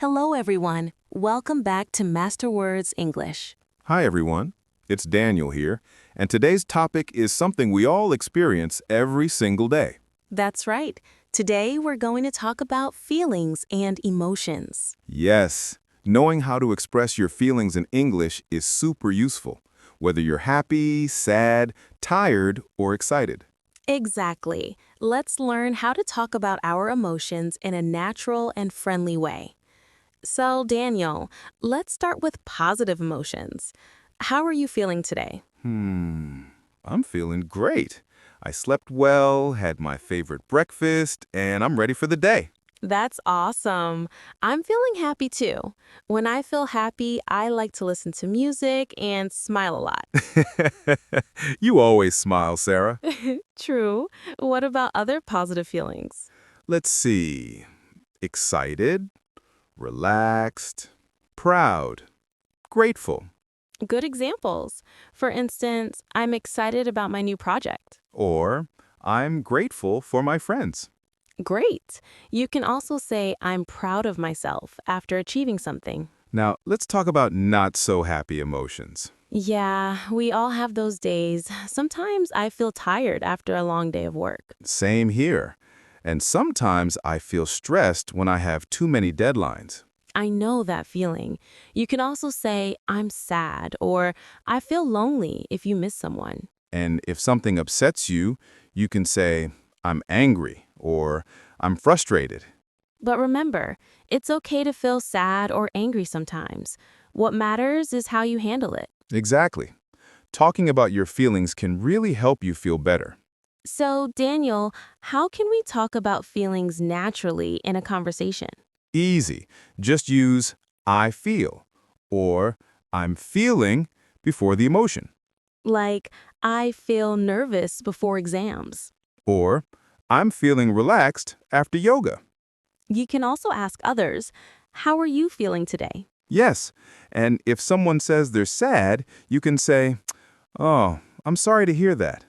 Hello, everyone. Welcome back to Masterwords English. Hi everyone, it's Daniel here, and today's topic is something we all experience every single day. That's right. Today, we're going to talk about feelings and emotions. Yes, knowing how to express your feelings in English is super useful, whether you're happy, sad, tired, or excited. Exactly. Let's learn how to talk about our emotions in a natural and friendly way. So, Daniel, let's start with positive emotions. How are you feeling today? I'm feeling great. I slept well, had my favorite breakfast, and I'm ready for the day. That's awesome. I'm feeling happy too. When I feel happy, I like to listen to music and smile a lot. You always smile, Sarah. True. What about other positive feelings? Let's see. Excited, relaxed, proud, grateful, Good examples. For instance, I'm excited about my new project. or I'm grateful for my friends. Great. You can also say, I'm proud of myself after achieving something. Now, let's talk about not so happy emotions. Yeah, we all have those days. Sometimes I feel tired after a long day of work. Same here. And sometimes I feel stressed when I have too many deadlines. I know that feeling. You can also say, I'm sad, or I feel lonely if you miss someone. And if something upsets you, you can say, I'm angry, or I'm frustrated. But remember, it's okay to feel sad or angry sometimes. What matters is how you handle it. Exactly. Talking about your feelings can really help you feel better. So, Daniel, how can we talk about feelings naturally in a conversation? Easy. Just use I feel or I'm feeling before the emotion. Like, I feel nervous before exams. Or I'm feeling relaxed after yoga. You can also ask others, how are you feeling today? Yes. And if someone says they're sad, you can say, Oh, I'm sorry to hear that.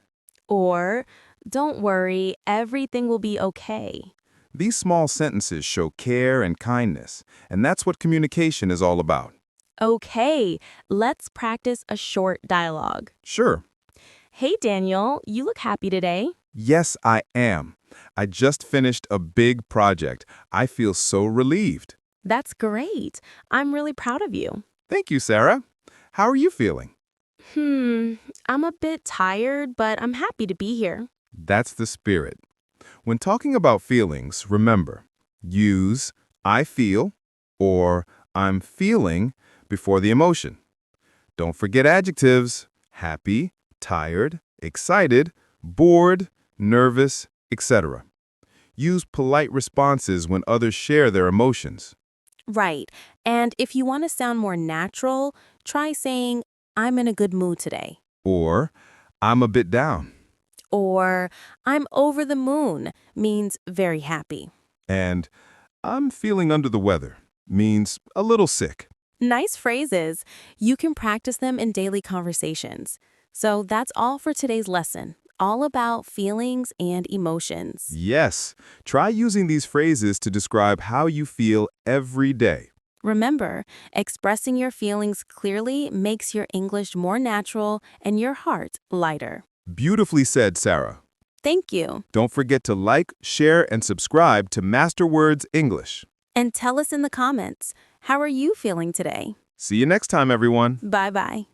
Or, don't worry, everything will be okay. These small sentences show care and kindness, and that's what communication is all about. Okay, let's practice a short dialogue. Sure. Hey, Daniel, you look happy today. Yes, I am. I just finished a big project. I feel so relieved. That's great. I'm really proud of you. Thank you, Sarah. How are you feeling? I'm a bit tired, but I'm happy to be here. That's the spirit. When talking about feelings, remember, use I feel or I'm feeling before the emotion. Don't forget adjectives: happy, tired, excited, bored, nervous, etc. Use polite responses when others share their emotions. Right. And if you want to sound more natural, try saying, I'm in a good mood today. Or, I'm a bit down. Or, I'm over the moon means very happy. And, I'm feeling under the weather means a little sick. Nice phrases. You can practice them in daily conversations. So that's all for today's lesson, all about feelings and emotions. Yes, try using these phrases to describe how you feel every day. Remember, expressing your feelings clearly makes your English more natural and your heart lighter. Beautifully said, Sarah. Thank you. Don't forget to like, share, and subscribe to Masterwords English. And tell us in the comments, how are you feeling today? See you next time, everyone. Bye-bye.